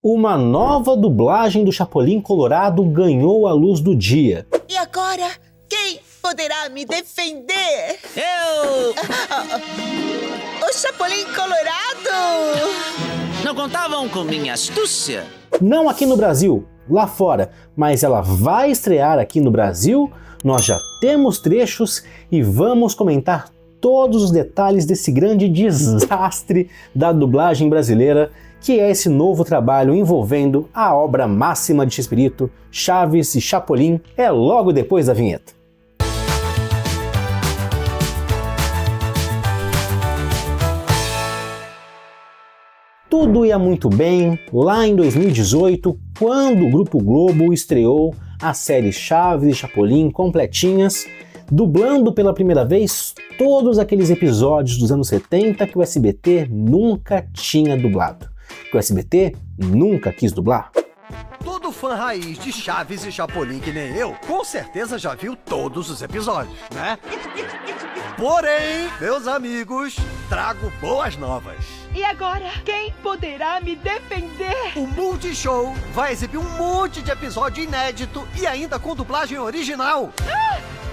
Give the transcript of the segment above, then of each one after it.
Uma nova dublagem do Chapolin Colorado ganhou a luz do dia. E agora, quem poderá me defender? Eu! O Chapolin Colorado! Não contavam com minha astúcia? Não aqui no Brasil, lá fora, mas ela vai estrear aqui no Brasil. Nós já temos trechos e vamos comentar todos os detalhes desse grande desastre da dublagem brasileira, que é esse novo trabalho envolvendo a obra máxima de Chespirito, Chaves e Chapolin, é logo depois da vinheta. Tudo ia muito bem lá em 2018, quando o Grupo Globo estreou a série Chaves e Chapolin completinhas, dublando pela primeira vez todos aqueles episódios dos anos 70 que o SBT nunca tinha dublado, que o SBT nunca quis dublar. Todo fã raiz de Chaves e Chapolin que nem eu, com certeza já viu todos os episódios, né? Porém, meus amigos, trago boas novas. E agora, quem poderá me defender? O Multishow vai exibir um monte de episódio inédito e ainda com dublagem original.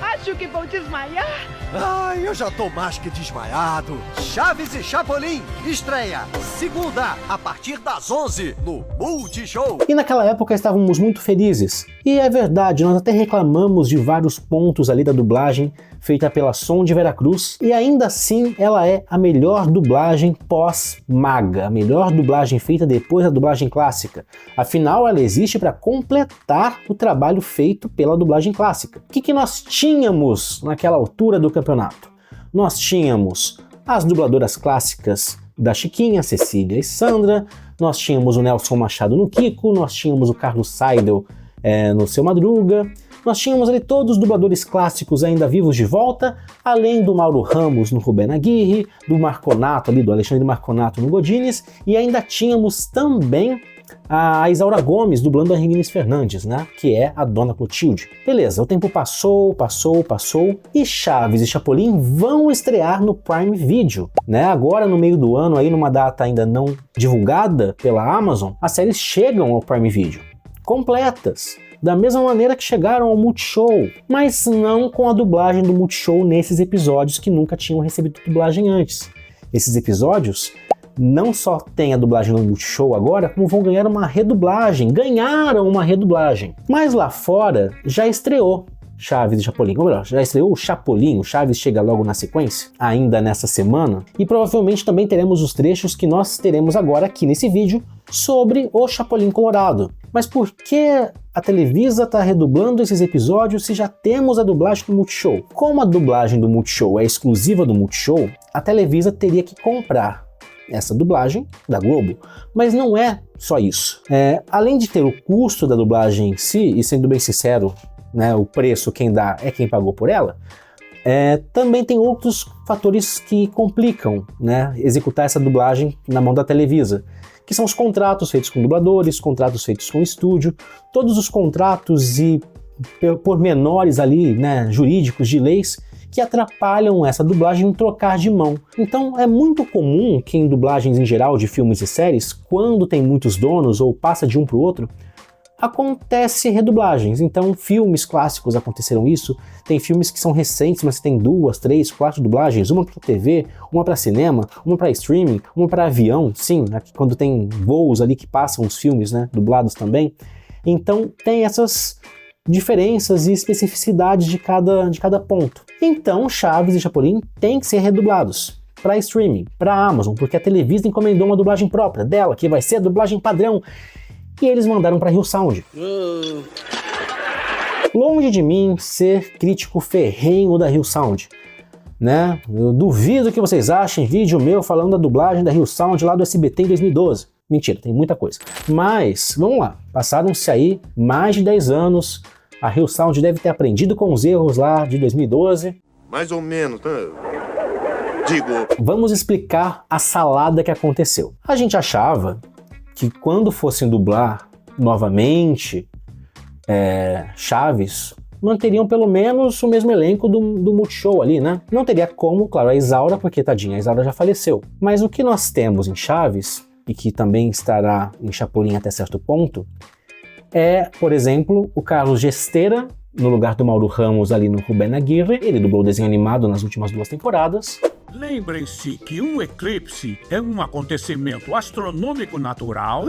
Acho que vou desmaiar. Ai, eu já tô mais que desmaiado. Chaves e Chapolin estreia segunda a partir das 11 no Multishow. E naquela época estávamos muito felizes. E é verdade, nós até reclamamos de vários pontos ali da dublagem feita pela Som de Veracruz, e ainda assim ela é a melhor dublagem pós-Maga, a melhor dublagem feita depois da dublagem clássica. Afinal, ela existe para completar o trabalho feito pela dublagem clássica. O que nós tínhamos naquela altura do campeonato? Nós tínhamos as dubladoras clássicas da Chiquinha, Cecília e Sandra, nós tínhamos o Nelson Machado no Kiko, nós tínhamos o Carlos Seidel no Seu Madruga, nós tínhamos ali todos os dubladores clássicos ainda vivos de volta, além do Mauro Ramos no Rubén Aguirre, do Marconato ali, do Alexandre Marconato no Godines, e ainda tínhamos também a Isaura Gomes dublando a Regines Fernandes, né, que é a Dona Clotilde. Beleza, o tempo passou, e Chaves e Chapolin vão estrear no Prime Video, né, agora no meio do ano, aí numa data ainda não divulgada pela Amazon, as séries chegam ao Prime Video, completas, da mesma maneira que chegaram ao Multishow, mas não com a dublagem do Multishow nesses episódios que nunca tinham recebido dublagem antes. Esses episódios não só têm a dublagem no Multishow agora, como vão ganhar uma redublagem, ganharam uma redublagem. Mas lá fora já estreou Chaves e Chapolin, ou melhor, já estreou o Chapolin, o Chaves chega logo na sequência, ainda nessa semana, e provavelmente também teremos os trechos que nós teremos agora aqui nesse vídeo sobre o Chapolin Colorado. Mas por que a Televisa está redublando esses episódios se já temos a dublagem do Multishow? Como a dublagem do Multishow é exclusiva do Multishow, a Televisa teria que comprar essa dublagem da Globo, mas não é só isso. Além de ter o custo da dublagem em si, e sendo bem sincero, né, o preço quem dá é quem pagou por ela, também tem outros fatores que complicam, né, executar essa dublagem na mão da Televisa, que são os contratos feitos com dubladores, contratos feitos com estúdio, todos os contratos e pormenores ali, né, jurídicos de leis que atrapalham essa dublagem em trocar de mão. Então é muito comum que em dublagens em geral de filmes e séries, quando tem muitos donos ou passa de um para o outro, acontece redublagens. Então filmes clássicos aconteceram isso, tem filmes que são recentes, mas tem 2, 3, 4 dublagens, uma para TV, uma para cinema, uma para streaming, uma para avião, sim, quando tem voos ali que passam os filmes, né, dublados também. Então tem essas diferenças e especificidades de cada ponto. Então Chaves e Chapolin têm que ser redublados para streaming, para Amazon, porque a Televisa encomendou uma dublagem própria dela, que vai ser a dublagem padrão, e eles mandaram para HillSound. Longe de mim ser crítico ferrenho da HillSound, né? Eu duvido que vocês achem vídeo meu falando da dublagem da HillSound lá do SBT em 2012. Mentira, tem muita coisa. Mas, vamos lá, passaram-se aí mais de 10 anos, a HillSound deve ter aprendido com os erros lá de 2012. Mais ou menos, né? Digo... Vamos explicar a salada que aconteceu. A gente achava que quando fossem dublar novamente Chaves, manteriam pelo menos o mesmo elenco do Multishow ali, né? Não teria como, claro, a Isaura, porque tadinha, a Isaura já faleceu. Mas o que nós temos em Chaves e que também estará em Chapolin até certo ponto, é, por exemplo, o Carlos Gesteira, no lugar do Mauro Ramos ali no Rubén Aguirre. Ele dublou o desenho animado nas últimas 2 temporadas. Lembrem-se que um eclipse é um acontecimento astronômico natural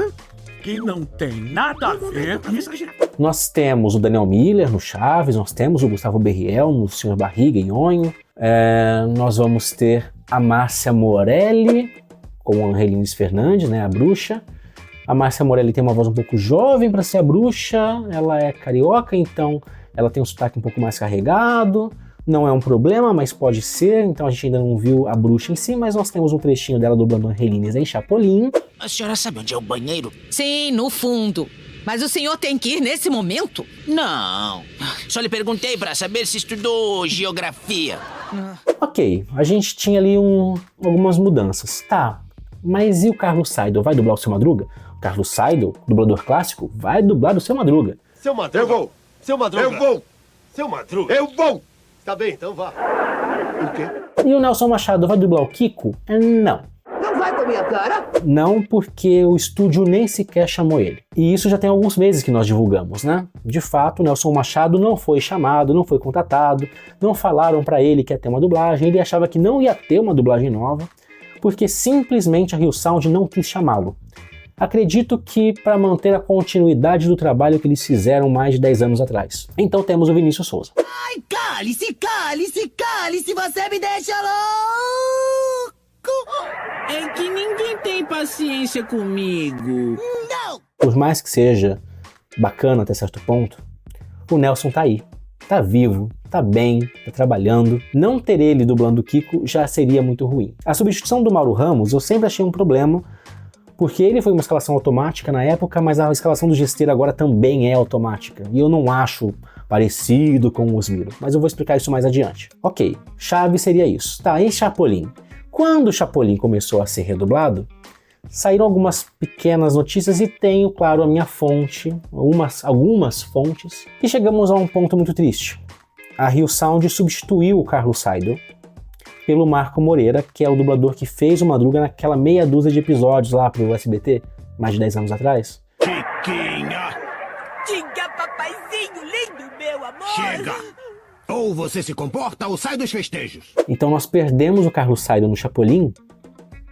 que não tem nada a ver com exagerado. Nós temos o Daniel Miller no Chaves, nós temos o Gustavo Berriel no Sr. Barriga em Onho. Nós vamos ter a Márcia Morelli com a Angelines Fernandes, né, a bruxa. A Márcia Morelli tem uma voz um pouco jovem para ser a bruxa, ela é carioca, então ela tem um sotaque um pouco mais carregado. Não é um problema, mas pode ser, então a gente ainda não viu a bruxa em si, mas nós temos um trechinho dela dublando Angelines em Chapolin. A senhora sabe onde é o banheiro? Sim, no fundo. Mas o senhor tem que ir nesse momento? Não. Só lhe perguntei para saber se estudou geografia. Ok, a gente tinha ali algumas mudanças. Tá, mas e o Carlos Seidel? Vai dublar o Seu Madruga? O Carlos Seidel, dublador clássico, vai dublar o Seu Madruga. Seu Madruga. Eu vou. Seu Madruga. Eu vou. Seu Madruga. Eu vou. Tá bem, então vá. O quê? E o Nelson Machado vai dublar o Kiko? Não. Não vai com a minha cara? Não, porque o estúdio nem sequer chamou ele. E isso já tem alguns meses que nós divulgamos, né? De fato, o Nelson Machado não foi chamado, não foi contratado, não falaram pra ele que ia ter uma dublagem, ele achava que não ia ter uma dublagem nova, porque simplesmente a RioSound não quis chamá-lo. Acredito que para manter a continuidade do trabalho que eles fizeram mais de 10 anos atrás. Então temos o Vinícius Souza. Ai, cale-se, cale-se, cale-se, você me deixa louco! É que ninguém tem paciência comigo. Não! Por mais que seja bacana até certo ponto, o Nelson tá aí. Tá vivo, tá bem, tá trabalhando. Não ter ele dublando o Kiko já seria muito ruim. A substituição do Mauro Ramos eu sempre achei um problema, porque ele foi uma escalação automática na época, mas a escalação do Gesteira agora também é automática. E eu não acho parecido com o Osmiro, mas eu vou explicar isso mais adiante. Ok, Chaves seria isso. Tá, e Chapolin? Quando o Chapolin começou a ser redublado, saíram algumas pequenas notícias e tenho, claro, a minha fonte, algumas fontes, e chegamos a um ponto muito triste. A RioSound substituiu o Carlos Seidel pelo Marco Moreira, que é o dublador que fez o Madruga naquela meia dúzia de episódios lá pro SBT, mais de 10 anos atrás. Chiquinha, Diga, papaizinho lindo, meu amor! chega! Ou você se comporta ou sai dos festejos. Então nós perdemos o Carlos Seidel no Chapolin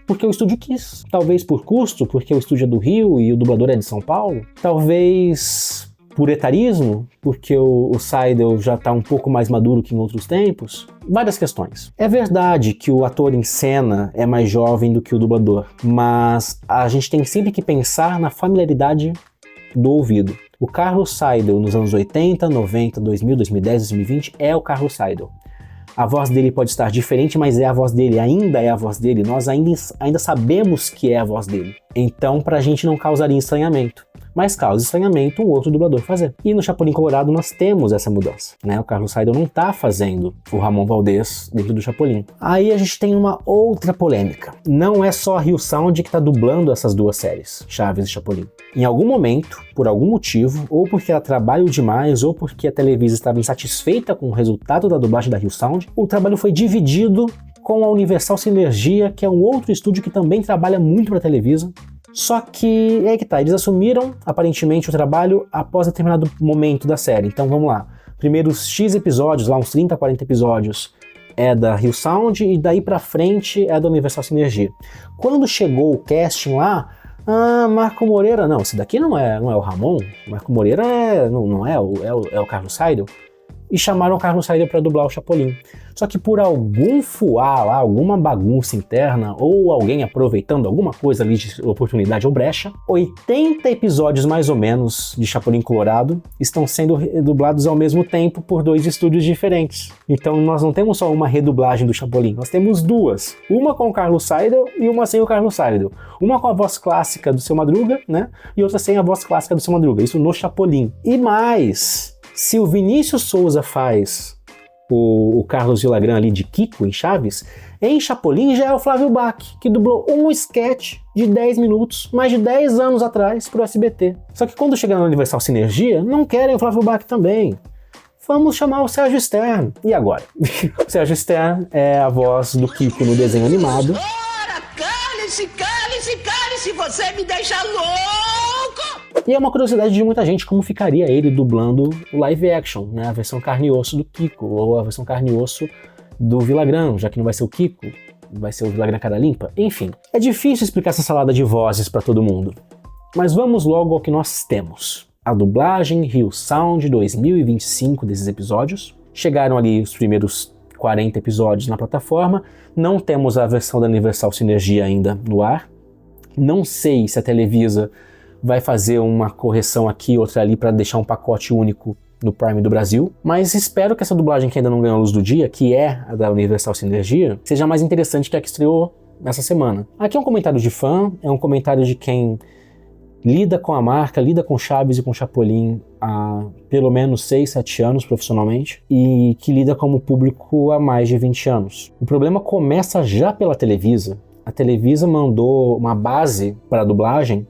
porque o estúdio quis. Talvez por custo, porque o estúdio é do Rio e o dublador é de São Paulo. Talvez por etarismo, porque o Seidel já está um pouco mais maduro que em outros tempos. Várias questões. É verdade que o ator em cena é mais jovem do que o dublador, mas a gente tem sempre que pensar na familiaridade do ouvido. O Carlos Seidel nos anos 80, 90, 2000, 2010, 2020 é o Carlos Seidel. A voz dele pode estar diferente, mas é a voz dele, ainda é a voz dele. Nós ainda sabemos que é a voz dele. Então, pra gente não causaria estranhamento. Mas causa estranhamento um outro dublador fazer. E no Chapolin Colorado nós temos essa mudança, né? O Carlos Seidel não tá fazendo o Ramon Valdez dentro do Chapolin. Aí a gente tem uma outra polêmica. Não é só a RioSound que tá dublando essas duas séries, Chaves e Chapolin. Em algum momento, por algum motivo, ou porque ela trabalha demais, ou porque a Televisa estava insatisfeita com o resultado da dublagem da RioSound, o trabalho foi dividido com a Universal Sinergia, que é um outro estúdio que também trabalha muito para a Televisa. Só que é que tá, eles assumiram aparentemente o trabalho após determinado momento da série. Então vamos lá, primeiros X episódios, lá uns 30, 40 episódios é da RioSound e daí pra frente é da Universal Sinergia. Quando chegou o casting lá, Marco Moreira, não, esse daqui não é o Ramon, Marco Moreira não é o Carlos Seidel. E chamaram o Carlos Seidel para dublar o Chapolin. Só que por algum fuá lá, alguma bagunça interna, ou alguém aproveitando alguma coisa ali de oportunidade ou brecha, 80 episódios mais ou menos de Chapolin Colorado estão sendo dublados ao mesmo tempo por 2 estúdios diferentes. Então nós não temos só uma redublagem do Chapolin, nós temos 2. Uma com o Carlos Seidel e uma sem o Carlos Seidel. Uma com a voz clássica do Seu Madruga, né? E outra sem a voz clássica do Seu Madruga. Isso no Chapolin. E mais, se o Vinícius Souza faz o Carlos Villagrán ali de Kiko em Chaves, em Chapolin já é o Flávio Bach, que dublou um sketch de 10 minutos, mais de 10 anos atrás, pro SBT. Só que quando chega na Universal Sinergia, não querem o Flávio Bach também. Vamos chamar o Sérgio Stern. E agora? O Sérgio Stern é a voz do Kiko no desenho animado. Ora, cale-se, cale-se, cale-se, Você me deixa louco! E é uma curiosidade de muita gente como ficaria ele dublando o live action, né? A versão carne e osso do Kiko, ou a versão carne e osso do Villagrán, já que não vai ser o Kiko, vai ser o Villagrán cara limpa. Enfim, é difícil explicar essa salada de vozes para todo mundo. Mas vamos logo ao que nós temos. A dublagem HillSound 2025 desses episódios. Chegaram ali os primeiros 40 episódios na plataforma. Não temos a versão da Universal Synergia ainda no ar. Não sei se a Televisa vai fazer uma correção aqui, outra ali, para deixar um pacote único no Prime do Brasil. Mas espero que essa dublagem que ainda não ganhou a luz do dia, que é a da Universal Synergia, seja mais interessante que a que estreou nessa semana. Aqui é um comentário de fã, é um comentário de quem lida com a marca, lida com Chaves e com Chapolin há pelo menos 6, 7 anos profissionalmente e que lida como público há mais de 20 anos. O problema começa já pela Televisa. A Televisa mandou uma base para a dublagem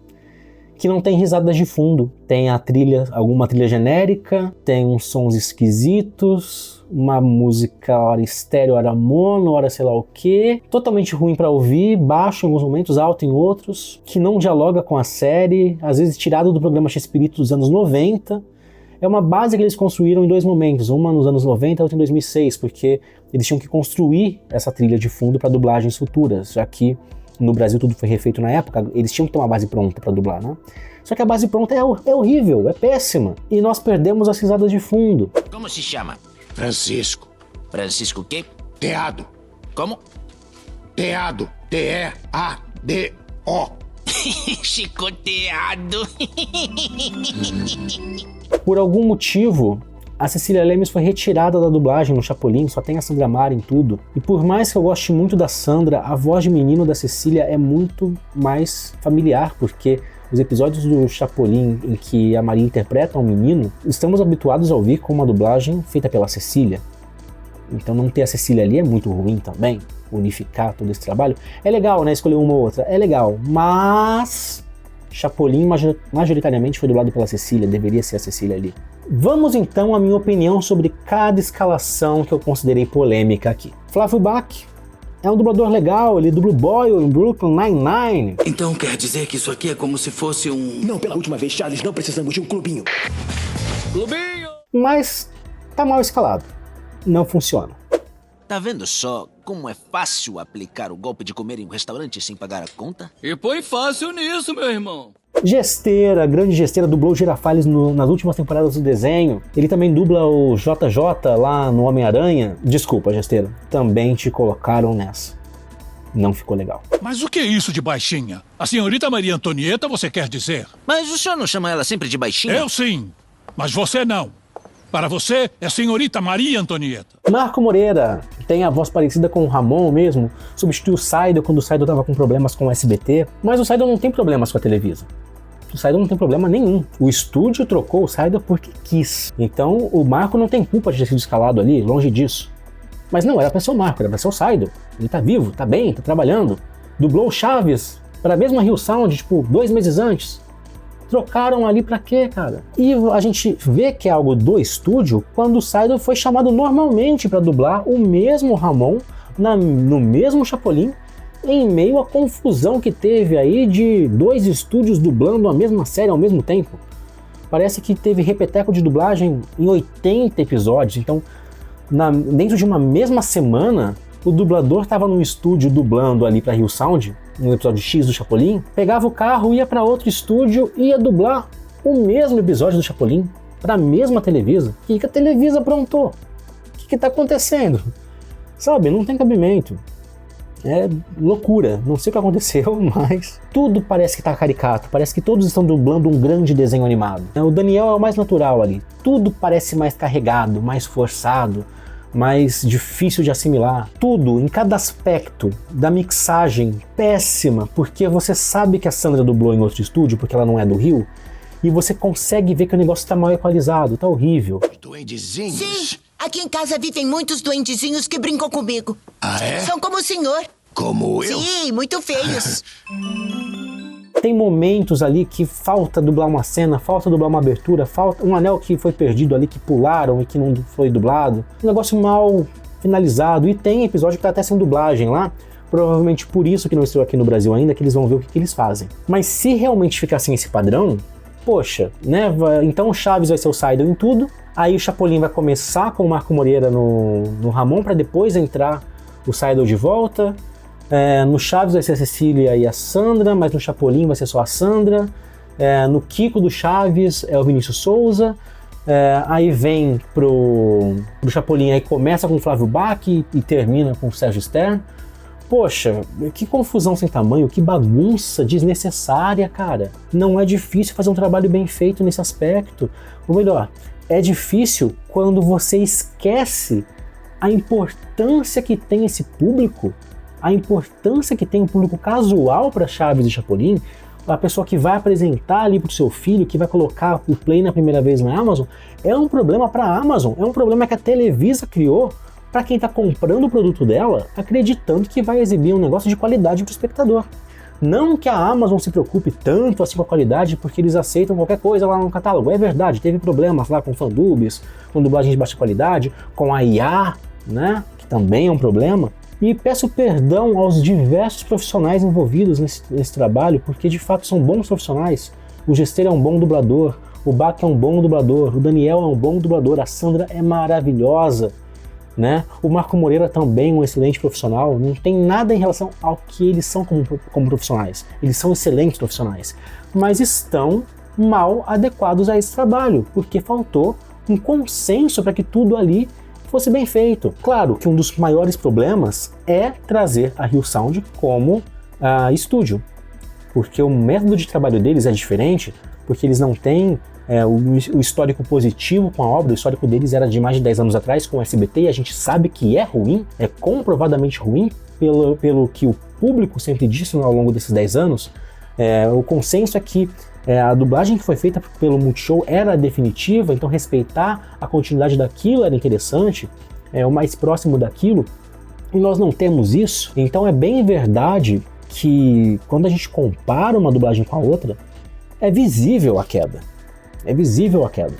que não tem risadas de fundo. Tem a trilha, alguma trilha genérica, tem uns sons esquisitos, uma música hora estéreo, hora mono, hora sei lá o que, totalmente ruim para ouvir, baixo em alguns momentos, alto em outros, que não dialoga com a série, às vezes tirado do programa X-Espírito dos anos 90. É uma base que eles construíram em 2 momentos, uma nos anos 90 e outra em 2006, porque eles tinham que construir essa trilha de fundo para dublagens futuras, já que no Brasil tudo foi refeito na época, eles tinham que ter uma base pronta para dublar, né? Só que a base pronta é horrível, é péssima, e nós perdemos as risadas de fundo. Como se chama? Francisco. Francisco o quê? Teado. Como? Teado. T-E-A-D-O. Chicoteado. Por algum motivo, a Cecília Lemes foi retirada da dublagem no Chapolin, só tem a Sandra Mara em tudo. E por mais que eu goste muito da Sandra, a voz de menino da Cecília é muito mais familiar, porque os episódios do Chapolin em que a Maria interpreta um menino, estamos habituados a ouvir com uma dublagem feita pela Cecília. Então não ter a Cecília ali é muito ruim também, unificar todo esse trabalho. É legal, né, escolher uma ou outra, é legal, mas Chapolin majoritariamente foi dublado pela Cecília, deveria ser a Cecília ali. Vamos então à minha opinião sobre cada escalação que eu considerei polêmica aqui. Flávio Bach é um dublador legal, ele dubla o Boyle em Brooklyn Nine-Nine. Então quer dizer que isso aqui é como se fosse um... Não, pela última vez, Charles, não precisamos de um clubinho. Clubinho! Mas tá mal escalado, não funciona. Tá vendo só como é fácil aplicar o golpe de comer em um restaurante sem pagar a conta? E põe fácil nisso, meu irmão. Gesteira, grande Gesteira, dublou o Girafales nas últimas temporadas do desenho. Ele também dubla o JJ lá no Homem-Aranha. Desculpa, Gesteira, também te colocaram nessa. Não ficou legal. Mas o que é isso de baixinha? A senhorita Maria Antonieta, você quer dizer? Mas o senhor não chama ela sempre de baixinha? Eu sim, mas você não. Para você, é a senhorita Maria Antonieta. Marco Moreira tem a voz parecida com o Ramon mesmo, substituiu o Saido quando o Saido estava com problemas com o SBT, mas o Saido não tem problemas com a Televisa. O Saido não tem problema nenhum. O estúdio trocou o Saido porque quis. Então o Marco não tem culpa de ter sido escalado ali, longe disso. Mas não, era pra ser o Marco, era pra ser o Saido. Ele tá vivo, tá bem, tá trabalhando. Dublou o Chaves para a mesma HillSound, tipo, 2 meses antes. Trocaram ali pra quê, cara? E a gente vê que é algo do estúdio quando o Saido foi chamado normalmente pra dublar o mesmo Ramon no mesmo Chapolin, em meio à confusão que teve aí de 2 estúdios dublando a mesma série ao mesmo tempo. Parece que teve repeteco de dublagem em 80 episódios, então dentro de uma mesma semana o dublador estava num estúdio dublando ali pra HillSound, no episódio X do Chapolin, pegava o carro, ia para outro estúdio e ia dublar o mesmo episódio do Chapolin para a mesma Televisa. O que a Televisa aprontou? O que tá acontecendo? Sabe, não tem cabimento. É loucura, não sei o que aconteceu, mas tudo parece que tá caricato, parece que todos estão dublando um grande desenho animado. O Daniel é o mais natural ali, tudo parece mais carregado, mais forçado, mais difícil de assimilar. Tudo, em cada aspecto da mixagem, péssima, porque você sabe que a Sandra dublou em outro estúdio, porque ela não é do Rio, e você consegue ver que o negócio tá mal equalizado, tá horrível. Duendezinhos? Sim, aqui em casa vivem muitos duendezinhos que brincam comigo. Ah, é? São como o senhor. Como eu? Sim, muito feios. Tem momentos ali que falta dublar uma cena, falta dublar uma abertura, falta um anel que foi perdido ali, que pularam e que não foi dublado. Um negócio mal finalizado. E tem episódio que tá até sem dublagem lá, Provavelmente por isso que não estreou aqui no Brasil ainda, que eles vão ver o que eles fazem. Mas se realmente ficar assim esse padrão, poxa, né? Então o Chaves vai ser o Seidel em tudo, aí o Chapolin vai começar com o Marco Moreira no Ramon, para depois entrar o Seidel de volta. No Chaves vai ser a Cecília e a Sandra, mas no Chapolin vai ser só a Sandra. No Kiko do Chaves é o Vinícius Souza. Aí vem pro Chapolin, aí começa com o Flávio Bach e termina com o Sérgio Stern. Poxa, que confusão sem tamanho, que bagunça desnecessária, cara. Não é difícil fazer um trabalho bem feito nesse aspecto. Ou melhor, é difícil quando você esquece a importância que tem esse público, a importância que tem o público casual para Chaves e Chapolin, a pessoa que vai apresentar ali pro seu filho, que vai colocar o play na primeira vez na Amazon, é um problema para a Amazon, é um problema que a Televisa criou para quem está comprando o produto dela, acreditando que vai exibir um negócio de qualidade para o espectador. Não que a Amazon se preocupe tanto assim com a qualidade, porque eles aceitam qualquer coisa lá no catálogo. É verdade, teve problemas lá com fandubs, com dublagem de baixa qualidade, com a IA, né, que também é um problema. E peço perdão aos diversos profissionais envolvidos nesse trabalho, porque de fato são bons profissionais. O Gesteira é um bom dublador, o Bach é um bom dublador, o Daniel é um bom dublador, a Sandra é maravilhosa, né? O Marco Moreira também é um excelente profissional. Não tem nada em relação ao que eles são como profissionais. Eles são excelentes profissionais, mas estão mal adequados a esse trabalho, porque faltou um consenso para que tudo ali fosse bem feito. Claro que um dos maiores problemas é trazer a Rio Sound como estúdio, porque o método de trabalho deles é diferente, porque eles não têm o histórico positivo com a obra. O histórico deles era de mais de 10 anos atrás com o SBT, e a gente sabe que é ruim, é comprovadamente ruim, pelo que o público sempre disse ao longo desses 10 anos. O consenso é que a dublagem que foi feita pelo Multishow era definitiva, então respeitar a continuidade daquilo era interessante, o mais próximo daquilo, e nós não temos isso. Então é bem verdade que quando a gente compara uma dublagem com a outra, é visível a queda. É visível a queda.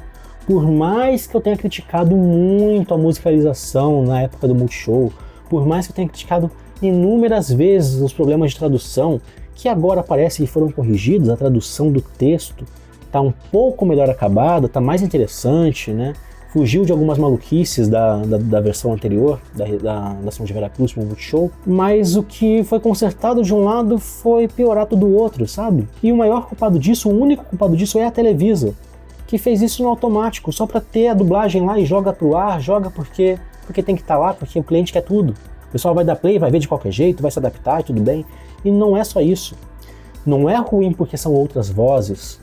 Por mais que eu tenha criticado muito a musicalização na época do Multishow, por mais que eu tenha criticado inúmeras vezes os problemas de tradução, que agora parece que foram corrigidos, a tradução do texto está um pouco melhor acabada, está mais interessante, né? Fugiu de algumas maluquices da versão anterior, da Som de Veracruz para o Multishow, mas o que foi consertado de um lado foi piorado do outro, sabe? E o maior culpado disso, o único culpado disso é a Televisa, que fez isso no automático, só para ter a dublagem lá e joga pro ar, joga porque tem que estar lá, porque o cliente quer tudo. O pessoal vai dar play, vai ver de qualquer jeito, vai se adaptar e tudo bem. E não é só isso. Não é ruim porque são outras vozes.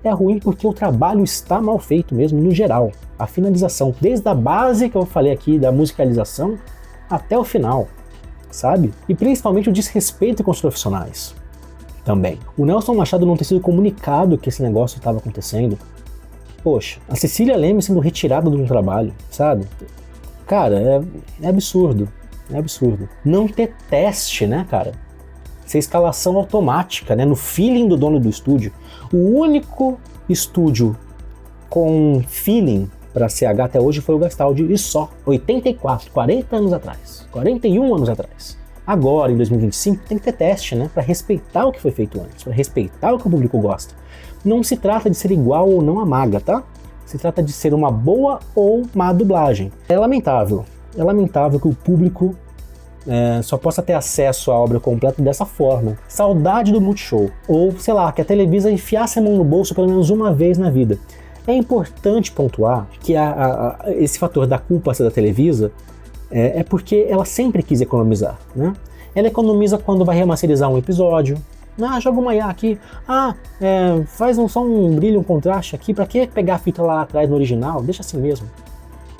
É ruim porque o trabalho está mal feito mesmo, no geral. A finalização, desde a base que eu falei aqui, da musicalização, até o final, sabe? E principalmente o desrespeito com os profissionais também. O Nelson Machado não ter sido comunicado que esse negócio estava acontecendo. Poxa, a Cecília Leme sendo retirada de um trabalho, sabe? Cara, é absurdo. É absurdo. Não ter teste, né, cara? Ser escalação automática, né? No feeling do dono do estúdio. O único estúdio com feeling para CH até hoje foi o Gastaldi, e só. 84, 40 anos atrás. 41 anos atrás. Agora, em 2025, tem que ter teste, né? Para respeitar o que foi feito antes, para respeitar o que o público gosta. Não se trata de ser igual ou não a Maga, tá? Se trata de ser uma boa ou má dublagem. É lamentável que o público só possa ter acesso à obra completa dessa forma. Saudade do Multishow. Ou, sei lá, que a Televisa enfiasse a mão no bolso pelo menos uma vez na vida. É importante pontuar que esse fator da culpa ser da Televisa é porque ela sempre quis economizar, né? Ela economiza quando vai remasterizar um episódio. Joga uma IA aqui. Faz só um brilho, um contraste aqui. Pra que pegar a fita lá atrás no original? Deixa assim mesmo.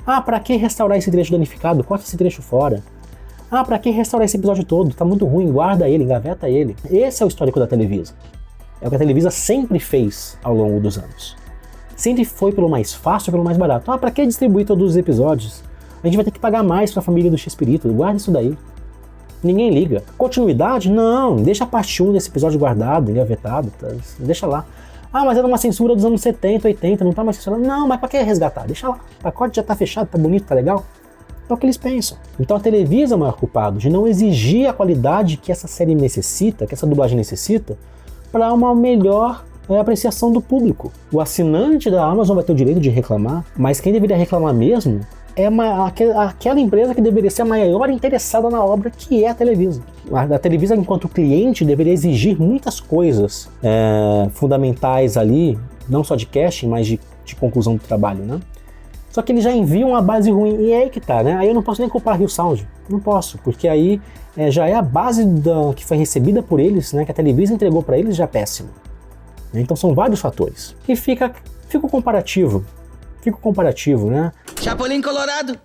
Pra que restaurar esse trecho danificado? Corta esse trecho fora. Pra que restaurar esse episódio todo? Tá muito ruim, guarda ele, engaveta ele. Esse é o histórico da Televisa. É o que a Televisa sempre fez ao longo dos anos. Sempre foi pelo mais fácil, pelo mais barato. Pra que distribuir todos os episódios? A gente vai ter que pagar mais pra família do X-Pirito. Guarda isso daí. Ninguém liga. Continuidade? Não, deixa a parte 1 desse episódio guardado, engavetado, tá? Deixa lá. Mas era uma censura dos anos 70, 80, não tá mais censurado. Não, mas pra que resgatar? Deixa lá. O pacote já tá fechado, tá bonito, tá legal. É o que eles pensam. Então a Televisa é o maior culpado de não exigir a qualidade que essa série necessita, que essa dublagem necessita, para uma melhor apreciação do público. O assinante da Amazon vai ter o direito de reclamar, mas quem deveria reclamar mesmo é aquela empresa que deveria ser a maior interessada na obra, que é a Televisa. A Televisa, enquanto cliente, deveria exigir muitas coisas fundamentais ali, não só de casting, mas de conclusão do trabalho, né? Só que eles já enviam a base ruim, e é aí que tá, né? Aí eu não posso nem culpar a RioSound, não posso, porque aí já é a base que foi recebida por eles, né? Que a Televisa entregou para eles já péssima. Então são vários fatores. E fica o comparativo. Fica o comparativo, né? Chapolin Colorado,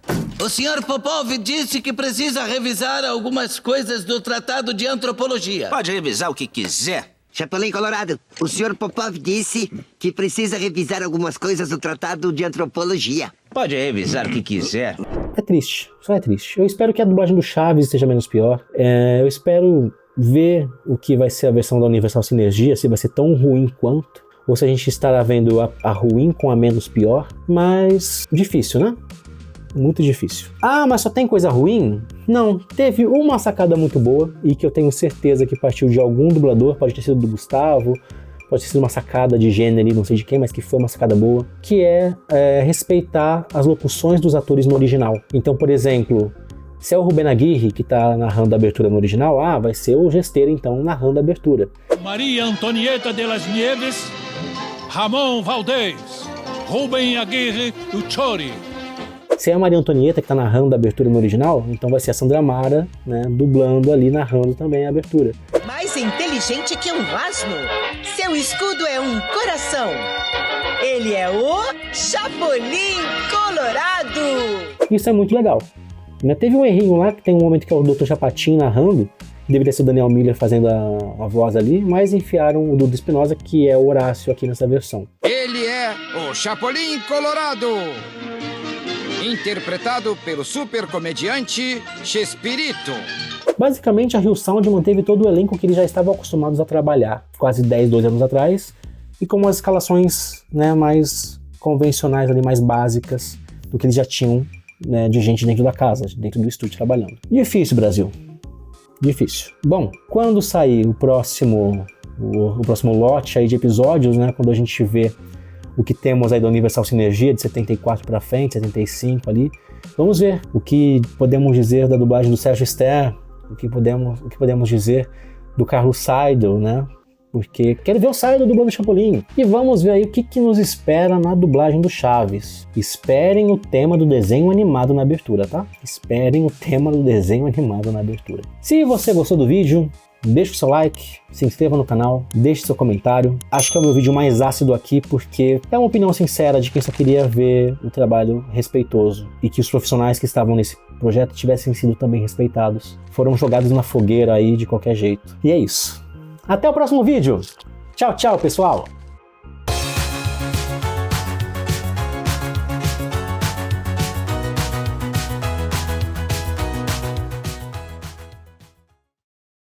o Sr. Popov disse que precisa revisar algumas coisas do Tratado de Antropologia. Pode revisar o que quiser. Chapolin Colorado, o Sr. Popov disse que precisa revisar algumas coisas do Tratado de Antropologia. Pode revisar o que quiser. É triste, só é triste. Eu espero que a dublagem do Chaves esteja menos pior. Eu espero ver o que vai ser a versão da Universal Sinergia, se vai ser tão ruim quanto, ou se a gente estará vendo a ruim com a menos pior, mas difícil, né? Muito difícil. Ah, mas só tem coisa ruim? Não, teve uma sacada muito boa e que eu tenho certeza que partiu de algum dublador, pode ter sido do Gustavo, pode ter sido uma sacada de gênero, não sei de quem, mas que foi uma sacada boa, que é respeitar as locuções dos atores no original. Então, por exemplo, se é o Rubén Aguirre que tá narrando a abertura no original, vai ser o Gesteira então narrando a abertura. Maria Antonieta de las Nieves, Ramon Valdez, Rubén Aguirre, o Chori. Se é a Maria Antonieta que tá narrando a abertura no original, então vai ser a Sandra Mara, né, dublando ali, narrando também a abertura. Mais inteligente que um asno. Seu escudo é um coração. Ele é o Chapolin Colorado. Isso é muito legal. Teve um errinho lá, que tem um momento que é o Dr. Chapatin narrando, deveria ser o Daniel Miller fazendo a voz ali, mas enfiaram o Dudu Espinosa, que é o Horácio aqui nessa versão. Ele é o Chapolin Colorado, interpretado pelo super comediante Chespirito. Basicamente, a RioSound manteve todo o elenco que eles já estavam acostumados a trabalhar, quase 12 anos atrás, e com as escalações, né, mais convencionais, ali, mais básicas do que eles já tinham, né, de gente dentro da casa, dentro do estúdio trabalhando. Difícil, Brasil. Difícil. Bom, quando sair o próximo lote aí de episódios, né, quando a gente vê o que temos aí da Universal Sinergia, de 74 para frente, 75 ali, vamos ver o que podemos dizer da dublagem do Sérgio Ster, o que podemos dizer do Carlos Seidel, né? Porque quero ver o Seidel dublando o Chapolin. E vamos ver aí o que nos espera na dublagem do Chaves. Esperem o tema do desenho animado na abertura, tá? Esperem o tema do desenho animado na abertura. Se você gostou do vídeo, deixe o seu like, se inscreva no canal, deixe seu comentário. Acho que é o meu vídeo mais ácido aqui porque é uma opinião sincera de quem só queria ver o trabalho respeitoso e que os profissionais que estavam nesse projeto tivessem sido também respeitados. Foram jogados na fogueira aí de qualquer jeito. E é isso. Até o próximo vídeo. Tchau, tchau, pessoal.